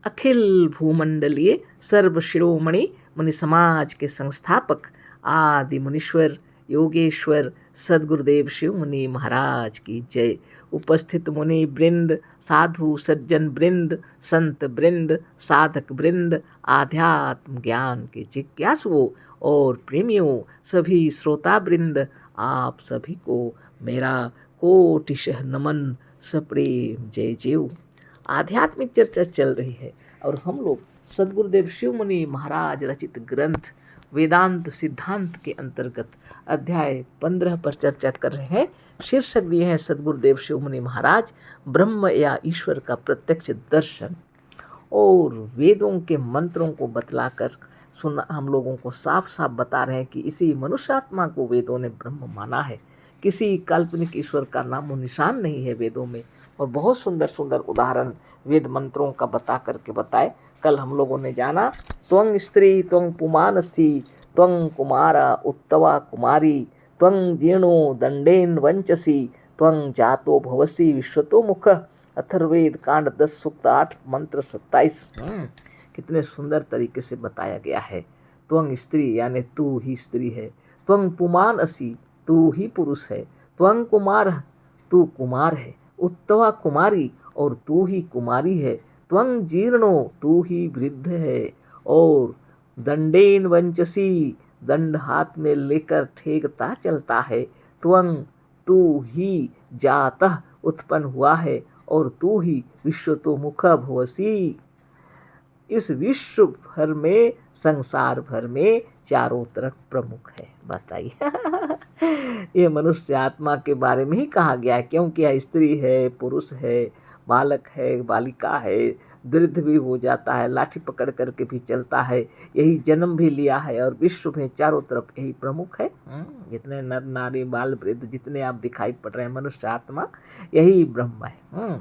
अखिल भूमंडलीय सर्व शिरोमणि मुनि समाज के संस्थापक आदि मुनीश्वर योगेश्वर सद्गुरुदेव शिव मुनि महाराज की जय। उपस्थित मुनि वृंद, साधु सज्जन वृंद, संत वृंद, साधक वृंद, आध्यात्म ज्ञान के जिज्ञासुओं और प्रेमियों, सभी श्रोता वृंद, आप सभी को मेरा कोटिशः नमन, सप्रेम जय जय। आध्यात्मिक चर्चा चल रही है और हम लोग सद्गुरुदेव शिव मुनि महाराज रचित ग्रंथ वेदांत सिद्धांत के अंतर्गत अध्याय 15 पर चर्चा कर रहे हैं। शीर्षक दिए हैं सद्गुरुदेव शिव मुनि महाराज ब्रह्म या ईश्वर का प्रत्यक्ष दर्शन। और वेदों के मंत्रों को बतलाकर सुना हम लोगों को साफ साफ बता रहे हैं कि इसी मनुष्यात्मा को वेदों ने ब्रह्म माना है। किसी काल्पनिक ईश्वर का नामो निशान नहीं है वेदों में। और बहुत सुंदर सुंदर उदाहरण वेद मंत्रों का बता करके बताए। कल हम लोगों ने जाना त्वं स्त्री त्वं पुमानसी त्वं कुमारा उत्तवा कुमारी त्वं जीर्णो दंडेन वंचसी त्वं जातो भवसी विश्वतो मुख। अथर्ववेद कांड 10 सूक्त 8 मंत्र 27। कितने सुंदर तरीके से बताया गया है। त्वं स्त्री यानी तू ही स्त्री है, त्वं पुमान असी तू ही पुरुष है, त्वं कुमार तू कुमार है, उत्तवा कुमारी और तू ही कुमारी है, त्वं जीर्णो तू ही वृद्ध है, और दंडेन वंचसी दंड हाथ में लेकर ठेकता चलता है, त्वं तू ही जातः उत्पन्न हुआ है और तू ही विश्व तो मुख भवसी। इस विश्व भर में संसार भर में चारों तरफ प्रमुख है। बताइए ये मनुष्य आत्मा के बारे में ही कहा गया है, क्योंकि यह स्त्री है, पुरुष है, बालक है, बालिका है, वृद्ध भी हो जाता है, लाठी पकड़ करके भी चलता है, यही जन्म भी लिया है और विश्व में चारों तरफ यही प्रमुख है। जितने नर नारी बाल वृद्ध जितने आप दिखाई पड़ रहे हैं मनुष्य आत्मा यही ब्रह्म है।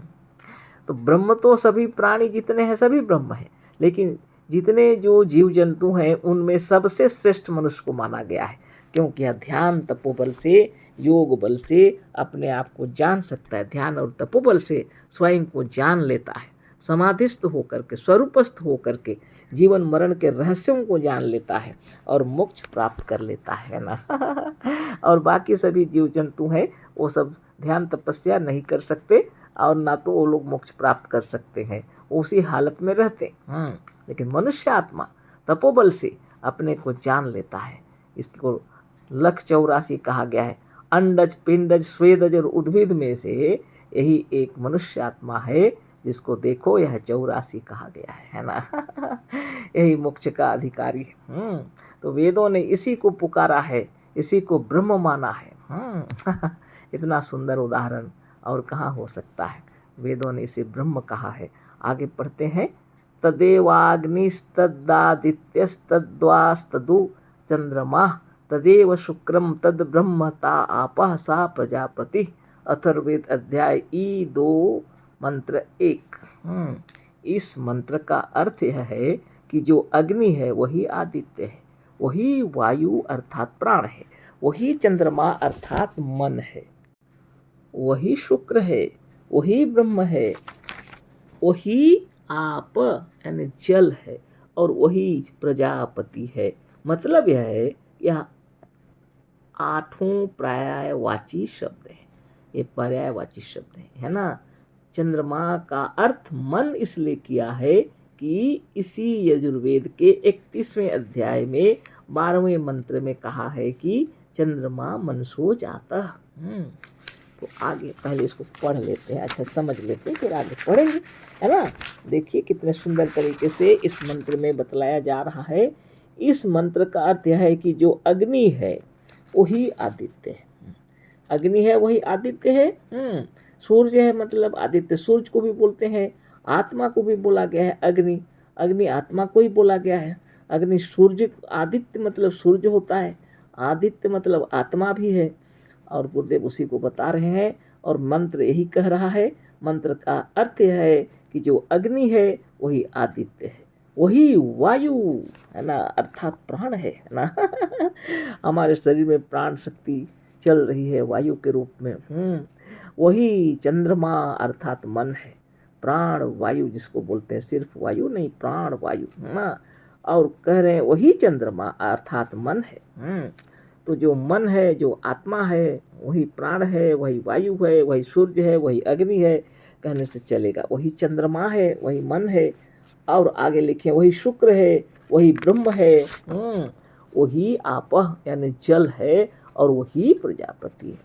तो ब्रह्म तो सभी प्राणी जितने हैं सभी ब्रह्म है, लेकिन जितने जो जीव जंतु हैं उनमें सबसे श्रेष्ठ मनुष्य को माना गया है, क्योंकि यह ध्यान तपोबल से योग बल से अपने आप को जान सकता है। ध्यान और तपोबल से स्वयं को जान लेता है, समाधिस्थ होकर के स्वरूपस्थ होकर के जीवन मरण के रहस्यों को जान लेता है और मोक्ष प्राप्त कर लेता है ना। और बाकी सभी जीव जंतु हैं वो सब ध्यान तपस्या नहीं कर सकते और ना तो वो लोग मोक्ष प्राप्त कर सकते हैं, उसी हालत में रहते। लेकिन मनुष्य आत्मा तपोबल से अपने को जान लेता है। इसको 184 कहा गया है। अंडज पिंडज स्वेदज और उद्भिद में से यही एक मनुष्य आत्मा है जिसको देखो यह 84 कहा गया है ना। यही मोक्ष का अधिकारी है। तो वेदों ने इसी को पुकारा है, इसी को ब्रह्म माना है। इतना सुंदर उदाहरण और कहाँ हो सकता है। वेदों ने इसे ब्रह्म कहा है। आगे पढ़ते हैं। तदेवाग्निस्तदादित्यस्तद्वास्तदु चंद्रमा तदेव शुक्रम तद ब्रह्मता आपः सा प्रजापति। अथर्ववेद अध्याय 2 मंत्र 1। इस मंत्र का अर्थ यह है कि जो अग्नि है वही आदित्य है, वही वायु अर्थात प्राण है, वही चंद्रमा अर्थात मन है, वही शुक्र है, वही ब्रह्म है, वही आप यानी जल है और वही प्रजापति है। मतलब यह है यह 8 पर्यायवाची शब्द है। ये पर्यायवाची शब्द है ना। चंद्रमा का अर्थ मन इसलिए किया है कि इसी यजुर्वेद के 31वें अध्याय में 12वें मंत्र में कहा है कि चंद्रमा मनसो जाता। तो आगे पहले इसको पढ़ लेते हैं, अच्छा समझ लेते हैं, फिर आगे पढ़ेंगे, है ना। देखिए कितने सुंदर तरीके से इस मंत्र में बतलाया जा रहा है। इस मंत्र का अर्थ यह है कि जो अग्नि है वही आदित्य है। अग्नि है वही आदित्य है। सूर्य है मतलब आदित्य, सूर्य को भी बोलते हैं, आत्मा को भी बोला गया है अग्नि, अग्नि आत्मा को ही बोला गया है। अग्नि सूर्य आदित्य मतलब सूर्य होता है, आदित्य मतलब आत्मा भी है। और गुरुदेव उसी को बता रहे हैं और मंत्र यही कह रहा है। मंत्र का अर्थ यह है कि जो अग्नि है वही आदित्य है, वही वायु है ना अर्थात प्राण है ना। हमारे शरीर में प्राण शक्ति चल रही है वायु के रूप में। वही चंद्रमा अर्थात मन है, प्राण वायु जिसको बोलते हैं, सिर्फ वायु नहीं, प्राण वायु है ना। और कह रहे हैं वही चंद्रमा अर्थात मन है। तो जो मन है, जो आत्मा है, वही प्राण है, वही वायु है, वही सूर्य है, वही अग्नि है, कहने से चलेगा। वही चंद्रमा है, वही मन है। और आगे लिखे वही शुक्र है, वही ब्रह्म है, वही आपह यानी जल है, और वही प्रजापति है।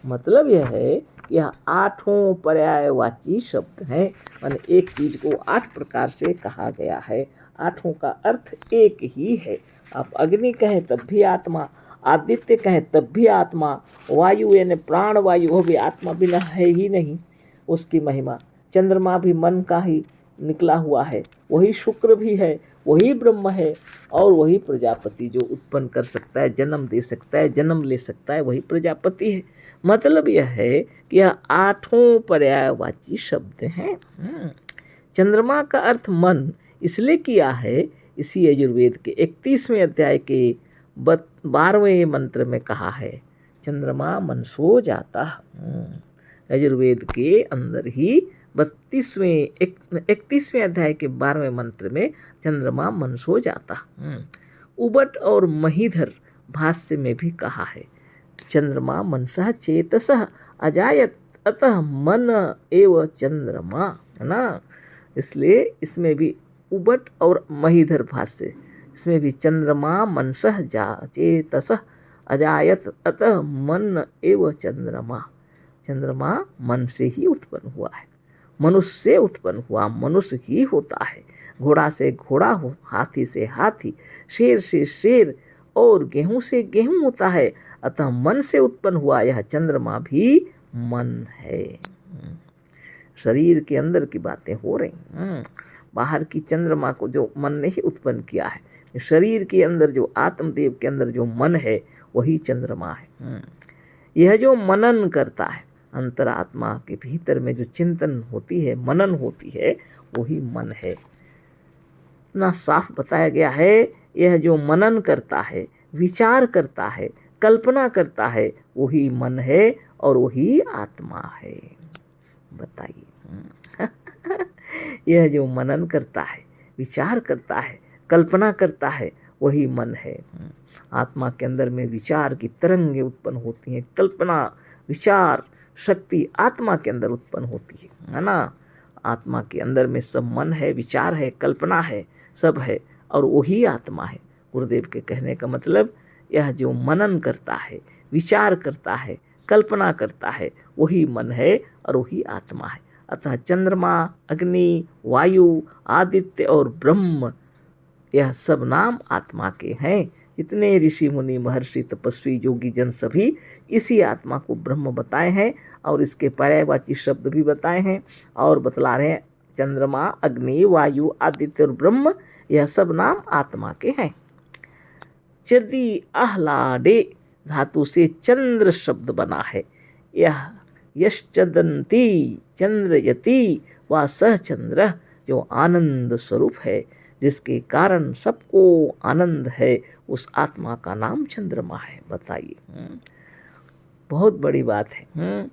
मतलब यह है कि यह 8 पर्यायवाची शब्द हैं, माने एक चीज को 8 प्रकार से कहा गया है। 8 का अर्थ एक ही है। आप अग्नि कहें तब भी आत्मा, आदित्य कहें तब भी आत्मा, वायु यानी प्राण वायु वो भी आत्मा बिना है ही नहीं, उसकी महिमा। चंद्रमा भी मन का ही निकला हुआ है, वही शुक्र भी है, वही ब्रह्म है, और वही प्रजापति जो उत्पन्न कर सकता है, जन्म दे सकता है, जन्म ले सकता है, वही प्रजापति है। मतलब यह है कि यह 8 पर्यायवाची शब्द हैं। चंद्रमा का अर्थ मन इसलिए किया है, इसी यजुर्वेद के 31वें अध्याय के 12वें मंत्र में कहा है, चंद्रमा मन सो जाता। यजुर्वेद के अंदर ही 31वें अध्याय के 12वें मंत्र में चंद्रमा मन सो जाता। उबट और महीधर भाष्य में भी कहा है, चंद्रमा मनसः चेतसः अजायत अतः मन एव चंद्रमा, है ना। इसलिए इसमें भी उबट और महीधर भाष्य, इसमें भी चंद्रमा मनसः चेतसः अजायत अतः मन एव चंद्रमा। चंद्रमा मन से ही उत्पन्न हुआ है, मनुष्य से उत्पन्न हुआ, मनुष्य ही होता है। घोड़ा से घोड़ा हो, हाथी से हाथी, शेर से शेर, और गेहूं से गेहूं होता है। अतः मन से उत्पन्न हुआ यह चंद्रमा भी मन है। शरीर के अंदर की बातें हो रही, बाहर की चंद्रमा को जो मन ने ही उत्पन्न किया है। शरीर के अंदर जो आत्मदेव के अंदर जो मन है वही चंद्रमा है। यह जो मनन करता है, अंतरात्मा के भीतर में जो चिंतन होती है, मनन होती है, वही मन है। इतना साफ बताया गया है, यह जो मनन करता है, विचार करता है, कल्पना करता है, वही मन है और वही आत्मा है। बताइए यह जो मनन करता है, विचार करता है, कल्पना करता है, वही मन है। आत्मा के अंदर में विचार की तरंगें उत्पन्न होती हैं, कल्पना विचार शक्ति आत्मा के अंदर उत्पन्न होती है ना। आत्मा के अंदर में सब मन है, विचार है, कल्पना है, सब है, और वही आत्मा है। गुरुदेव के कहने का मतलब, यह जो मनन करता है, विचार करता है, कल्पना करता है, वही मन है और वही आत्मा है। अतः चंद्रमा, अग्नि, वायु, आदित्य और ब्रह्म, यह सब नाम आत्मा के हैं। इतने ऋषि मुनि महर्षि तपस्वी योगी जन सभी इसी आत्मा को ब्रह्म बताए हैं, और इसके पर्यायवाची शब्द भी बताए हैं, और बतला रहे हैं चंद्रमा, अग्नि, वायु, आदित्य और ब्रह्म, यह सब नाम आत्मा के हैं। चदी आह्लादे धातु से चंद्र शब्द बना है। यह यश्चदंती चंद्रयति व सह चंद्र, जो आनंद स्वरूप है, जिसके कारण सबको आनंद है, उस आत्मा का नाम चंद्रमा है। बताइए, बहुत बड़ी बात है।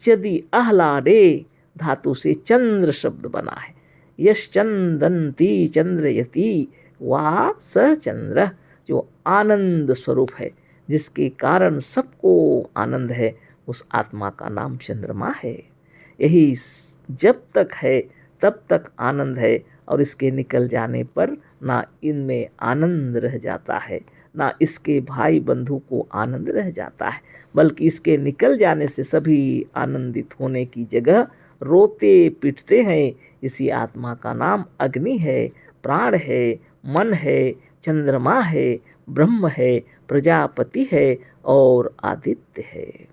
चदी आह्लादे धातु से चंद्र शब्द बना है। यश्चंदंती चंद्रयति व सह चंद्र, जो आनंद स्वरूप है, जिसके कारण सबको आनंद है, उस आत्मा का नाम चंद्रमा है। यही जब तक है तब तक आनंद है, और इसके निकल जाने पर ना इनमें आनंद रह जाता है, ना इसके भाई बंधु को आनंद रह जाता है, बल्कि इसके निकल जाने से सभी आनंदित होने की जगह रोते पीटते हैं। इसी आत्मा का नाम अग्नि है, प्राण है, मन है, चंद्रमा है, ब्रह्म है, प्रजापति है और आदित्य है।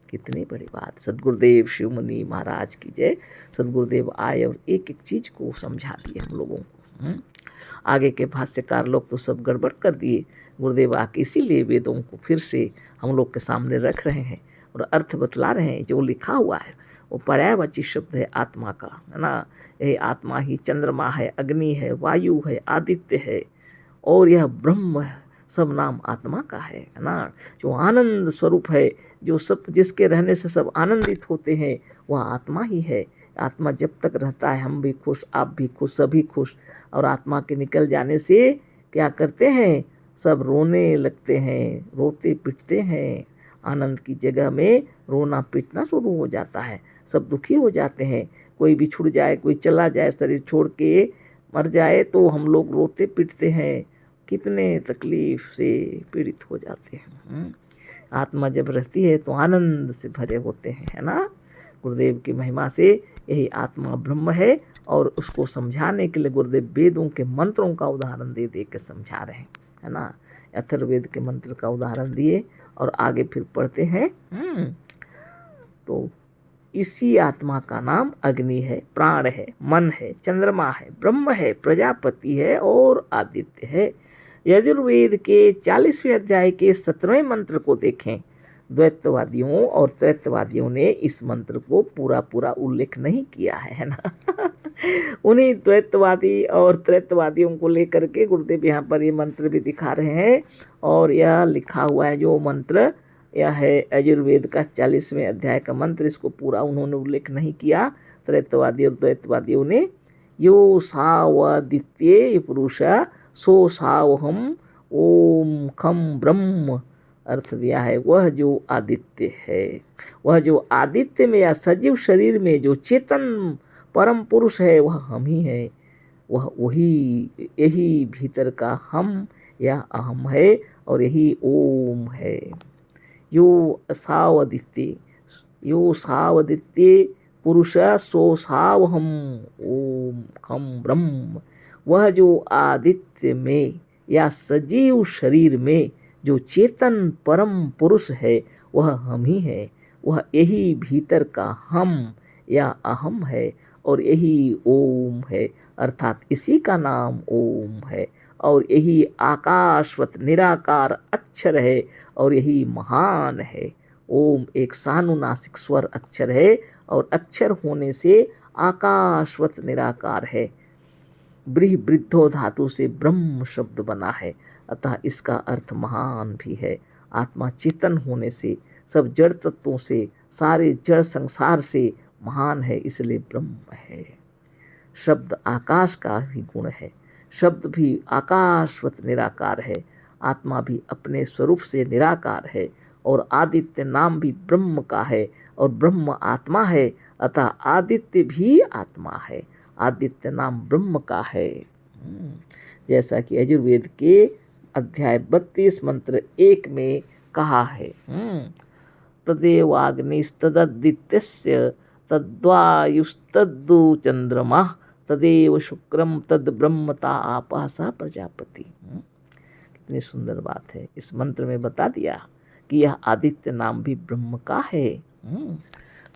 कितनी बड़ी बात। सद्गुरुदेव शिव मुनि महाराज की जय। सद्गुरुदेव आए और एक एक चीज को समझा दिए हम लोगों को। आगे के भाष्यकार लोग तो सब गड़बड़ कर दिए। गुरुदेव आके इसीलिए वेदों को फिर से हम लोग के सामने रख रहे हैं और अर्थ बतला रहे हैं। जो लिखा हुआ है वो पर्यायवाची शब्द है आत्मा का, है ना। यह आत्मा ही चंद्रमा है, अग्नि है, वायु है, आदित्य है, और यह ब्रह्म है। सब नाम आत्मा का है ना। जो आनंद स्वरूप है, जो सब जिसके रहने से सब आनंदित होते हैं, वह आत्मा ही है। आत्मा जब तक रहता है हम भी खुश, आप भी खुश, सभी खुश। और आत्मा के निकल जाने से क्या करते हैं, सब रोने लगते हैं, रोते पिटते हैं। आनंद की जगह में रोना पीटना शुरू हो जाता है, सब दुखी हो जाते हैं। कोई भी छूट जाए, कोई चला जाए, शरीर छोड़ के मर जाए तो हम लोग रोते पिटते हैं, कितने तकलीफ से पीड़ित हो जाते हैं। आत्मा जब रहती है तो आनंद से भरे होते हैं, है ना। गुरुदेव की महिमा से यही आत्मा ब्रह्म है, और उसको समझाने के लिए गुरुदेव वेदों के मंत्रों का उदाहरण दे दे के समझा रहे हैं, है ना। अथर्ववेद के मंत्र का उदाहरण दिए और आगे फिर पढ़ते हैं। तो इसी आत्मा का नाम अग्नि है, प्राण है, मन है, चंद्रमा है, ब्रह्म है, प्रजापति है और आदित्य है। यजुर्वेद के 40वें अध्याय के 17वें मंत्र को देखें। द्वैतवादियों और त्रैतवादियों ने इस मंत्र को पूरा पूरा उल्लेख नहीं किया है ना। उन्हीं द्वैतवादी और त्रैतवादियों को लेकर के गुरुदेव यहाँ पर ये मंत्र भी दिखा रहे हैं। और यह लिखा हुआ है जो मंत्र, यह है यजुर्वेद का 40वें अध्याय का मंत्र। इसको पूरा उन्होंने उल्लेख नहीं किया त्रैतवादी और द्वैतवादियों ने। यो सावदित्ये पुरुष सो सावहम ओम खम ब्रह्म, अर्थ दिया है वह जो आदित्य है, वह जो आदित्य में या सजीव शरीर में जो चेतन परम पुरुष है वह हम ही है, वह वही, यही भीतर का हम या अहम है और यही ओम है। यो सावदित्य पुरुष सो सावहम ओम खम ब्रह्म, वह जो आदित्य में या सजीव शरीर में जो चेतन परम पुरुष है वह हम ही है, वह यही भीतर का हम या अहम है और यही ओम है, अर्थात इसी का नाम ओम है। और यही आकाशवत निराकार अक्षर है और यही महान है। ओम एक सानुनासिक स्वर अक्षर है और अक्षर होने से आकाशवत निराकार है। वृद्धो धातु से ब्रह्म शब्द बना है, अतः इसका अर्थ महान भी है। आत्मा चेतन होने से सब जड़ तत्वों से, सारे जड़ संसार से महान है, इसलिए ब्रह्म है। शब्द आकाश का भी गुण है, शब्द भी आकाशवत निराकार है। आत्मा भी अपने स्वरूप से निराकार है और आदित्य नाम भी ब्रह्म का है और ब्रह्म आत्मा है, अतः आदित्य भी आत्मा है। आदित्य नाम ब्रह्म का है। जैसा कि यजुर्वेद के अध्याय 32 मंत्र 1 में कहा है, तदेवाग्निस्तदित्यस्य तद्वायुस्तद्दु चंद्रमा तदेव शुक्रम तद ब्रह्मता आपः स प्रजापति। कितनी सुंदर बात है। इस मंत्र में बता दिया कि यह आदित्य नाम भी ब्रह्म का है।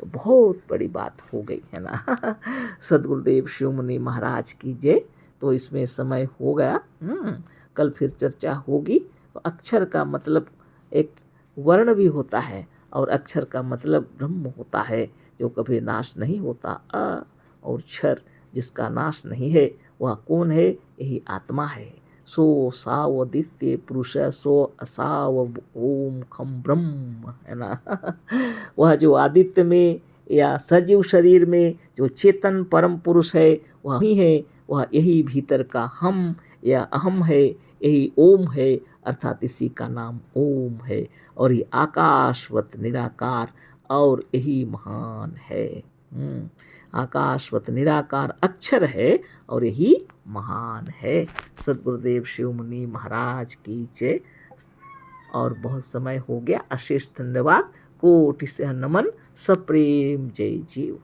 तो बहुत बड़ी बात हो गई है ना। सदगुरुदेव शिवमुनि महाराज की जय। तो इसमें समय हो गया, कल फिर चर्चा होगी। तो अक्षर का मतलब एक वर्ण भी होता है और अक्षर का मतलब ब्रह्म होता है जो कभी नाश नहीं होता। अ और क्षर जिसका नाश नहीं है वह कौन है, यही आत्मा है। सो सावदित्य पुरुष सो असाव ओम खम ब्रह्म, है ना। वह जो आदित्य में या सजीव शरीर में जो चेतन परम पुरुष है वह ही है, वह यही भीतर का हम या अहम है, यही ओम है, अर्थात इसी का नाम ओम है। और ये आकाशवत निराकार और यही महान है। आकाशवत निराकार अक्षर है और यही महान है। सद्गुरुदेव शिवमुनि महाराज की जय। और बहुत समय हो गया, अशेष धन्यवाद, कोटि से नमन, सप्रेम जय जीव।